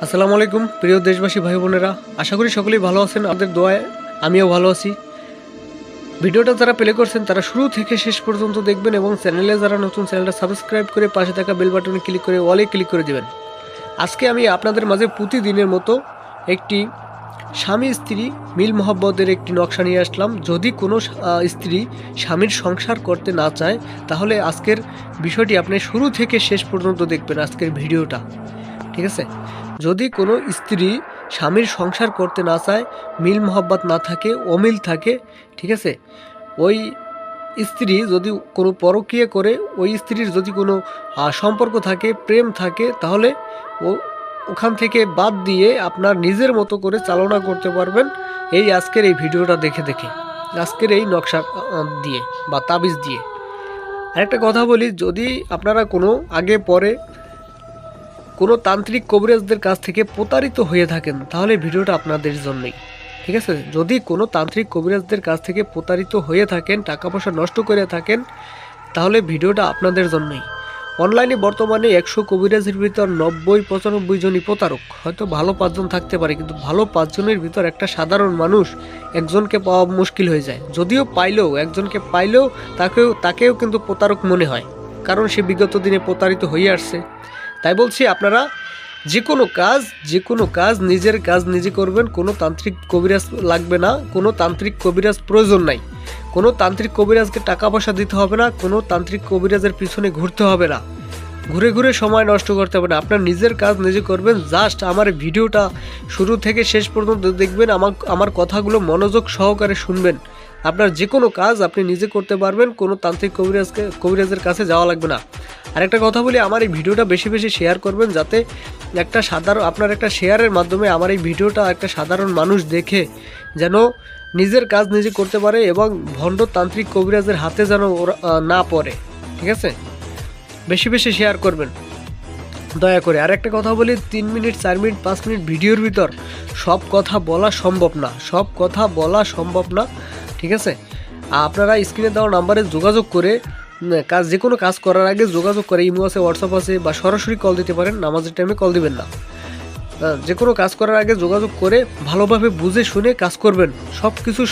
আসসালামু আলাইকুম প্রিয় দেশবাসী ভাই বোনেরা, আশা করি সকলেই ভালো আছেন। আপনাদের দোয়ায় আমিও ভালো আছি। ভিডিওটা যারা প্লে করছেন তারা শুরু থেকে শেষ পর্যন্ত দেখবেন এবং চ্যানেলে যারা নতুন, চ্যানেলটা সাবস্ক্রাইব করে পাশে থাকা বেল বাটনে ক্লিক করে অলে ক্লিক করে দেবেন। আজকে আমি আপনাদের মাঝে প্রতিদিনের মতো একটি স্বামী স্ত্রী মিল মহব্বতের একটি নকশা নিয়ে আসলাম। যদি কোনো স্ত্রী স্বামীর সংসার করতে না চায় তাহলে আজকের বিষয়টি আপনি শুরু থেকে শেষ পর্যন্ত দেখবেন আজকের ভিডিওটা, ঠিক আছে? যদি কোনো স্ত্রী স্বামীর সংসার করতে না চায়, মিল মহব্বত না থাকে, অমিল থাকে, ঠিক আছে, ওই স্ত্রী যদি কোনো পরকীয়া করে, ওই স্ত্রীর যদি কোনো সম্পর্ক থাকে, প্রেম থাকে, তাহলে ওখান থেকে বাদ দিয়ে আপনার নিজের মতো করে চালনা করতে পারবেন এই আজকের এই ভিডিওটা দেখে দেখে, আজকের এই নকশা দিয়ে বা তাবিজ দিয়ে। আরেকটা কথা বলি, যদি আপনারা কোনো আগে পরে কোনো তান্ত্রিক কবিরাজদের কাছ থেকে প্রতারিত হয়ে থাকেন তাহলে ভিডিওটা আপনাদের জন্যই, ঠিক আছে? যদি কোনো তান্ত্রিক কবিরাজদের কাছ থেকে প্রতারিত হয়ে থাকেন, টাকা পয়সা নষ্ট করে থাকেন, তাহলে ভিডিওটা আপনাদের জন্যই। অনলাইনে বর্তমানে 100 কবিরাজের ভিতর 90-95 জনই প্রতারক। হয়তো ভালো 5 জন থাকতে পারে, কিন্তু ভালো 5 জনের ভিতর একটা সাধারণ মানুষ একজনকে পাওয়া মুশকিল হয়ে যায়। যদিও একজনকে পাইলেও তাকেও কিন্তু প্রতারক মনে হয়, কারণ সে বিগত দিনে প্রতারিত হয়ে আসছে। তাই বলছি, আপনারা যে কোনো কাজ নিজের কাজ নিজে করবেন। কোনো তান্ত্রিক কবিরাজ লাগবে না, কোনো তান্ত্রিক কবিরাজ প্রয়োজন নাই, কোনো তান্ত্রিক কবিরাজকে টাকা পয়সা দিতে হবে না, কোনো তান্ত্রিক কবিরাজের পিছনে ঘুরতে হবে না, ঘুরে ঘুরে সময় নষ্ট করতে হবে না। আপনার নিজের কাজ নিজে করবেন। জাস্ট আমার ভিডিওটা শুরু থেকে শেষ পর্যন্ত দেখবেন, আমার কথাগুলো মনোযোগ সহকারে শুনবেন। আপনার যে কোনো কাজ আপনি নিজে করতে পারবেন, কোনো তান্ত্রিক কবিরাজের কাছে যাওয়া লাগবে না। আরেকটা কথা বলি, আমার এই ভিডিওটা বেশি বেশি শেয়ার করবেন, যাতে আপনার একটা শেয়ারের মাধ্যমে আমার এই ভিডিওটা একটা সাধারণ মানুষ দেখে যেন নিজের কাজ নিজে করতে পারে এবং ভণ্ড তান্ত্রিক কবিরাজের হাতে যেন না পড়ে, ঠিক আছে? বেশি বেশি শেয়ার করবেন দয়া করে। আর একটা কথা বলি, 3 মিনিট 4 মিনিট 5 মিনিট ভিডিওর ভিতর সব কথা বলা সম্ভব না, ঠিক আছে? আপনারা স্ক্রিনে দেওয়া নাম্বারে যোগাযোগ করে যে কোনো কাজ করার আগে যোগাযোগ করে, ইমো আছে, হোয়াটসঅ্যাপ আছে, বা সরাসরি কল দিতে পারেন। নামাজের টাইমে কল দিবেন না। যে কোনো কাজ করার আগে যোগাযোগ করে ভালোভাবে বুঝে শুনে কাজ করবেন।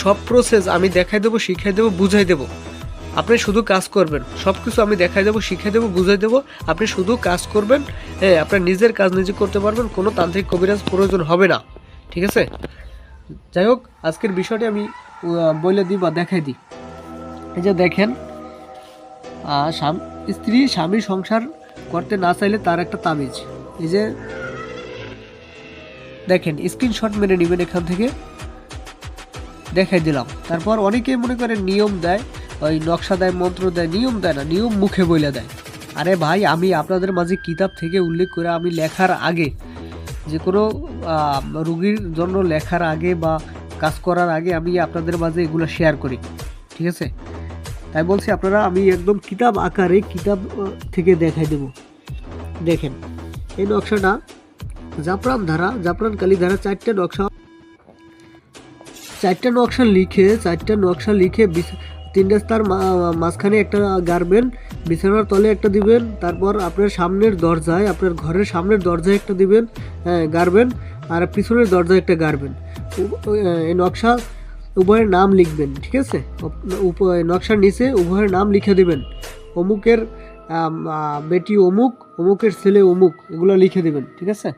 সব প্রসেস আমি দেখাই দেবো, শিখাই দেবো, বুঝাই দেবো। আপনি শুধু কাজ করবেন। সব কিছু আমি দেখাই দেবো, শিখাই দেবো, বুঝাই দেবো। আপনি শুধু কাজ করবেন। হ্যাঁ, আপনার নিজের কাজ নিজে করতে পারবেন, কোনো তান্ত্রিক কবিরাজ প্রয়োজন হবে না, ঠিক আছে? যাই হোক, আজকের বিষয়টি আমি বলে দিই বা দেখাই দিই। এই যে দেখেন, স্ত্রী স্বামী সংসার করতে না চাইলে তার একটা তাবিজ। এই যে দেখেন, স্ক্রিনশট মেরে নেবেন, এখান থেকে দেখাই দিলাম। তারপর অনেকেই মনে করেন নিয়ম দেয়, ওই নকশা দেয়, মন্ত্র দেয়, নিয়ম দেয় না, নিয়ম মুখে বলে দেয়। আরে ভাই, আমি আপনাদের মাঝে কিতাব থেকে উল্লেখ করে, আমি লেখার আগে, যে কোনো রুগীর জন্য লেখার আগে বা কাজ করার আগে আমি আপনাদের মাঝে এগুলো শেয়ার করি, ঠিক আছে? তাই বলছি, আপনারা আমি একদম কিতাব আকারে, কিতাব থেকে দেখাই দেব। দেখেন, এই নকশাটা জাফরান কালি ধারা 4টা নকশা লিখে 3 রাস্তার মাঝখানে একটা গাড়বেন, বিছানার তলে একটা দিবেন, তারপর আপনার সামনের দরজায়, আপনার ঘরের সামনের দরজায় একটা দিবেন, গাড়বেন, আর পিছনের দরজায় একটা গাড়বেন। এই নকশা উভয়ের নাম লিখবেন, ঠিক আছে? নকশার নিচে উভয়ের নাম লিখে দেবেন। অমুকের বেটি অমুক, অমুকের ছেলে অমুক, এগুলো লিখে দেবেন, ঠিক আছে?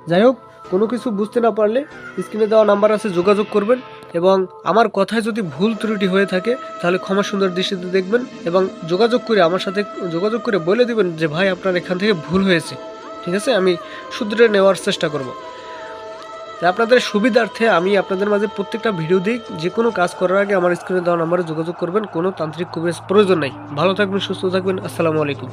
যাই হোক, কোনো কিছু বুঝতে না পারলে স্ক্রিনে দেওয়া নাম্বার আছে, যোগাযোগ করবেন। এবং আমার কথায় যদি ভুল ত্রুটি হয়ে থাকে তাহলে ক্ষমা সুন্দর দৃষ্টিতে দেখবেন এবং আমার সাথে যোগাযোগ করে বলে দেবেন যে ভাই, আপনার এখান থেকে ভুল হয়েছে, ঠিক আছে? আমি শুধরে নেওয়ার চেষ্টা করব। তাই আপনাদের সুবিধার্থে আমি আপনাদের মাঝে প্রত্যেকটা ভিডিও দিই। যে কোনো কাজ করার আগে আমার স্ক্রিনে দেওয়া নাম্বারে যোগাযোগ করবেন। কোনো তান্ত্রিক কবিরাজ প্রয়োজন নেই। ভালো থাকবেন, সুস্থ থাকবেন। আসসালামু আলাইকুম।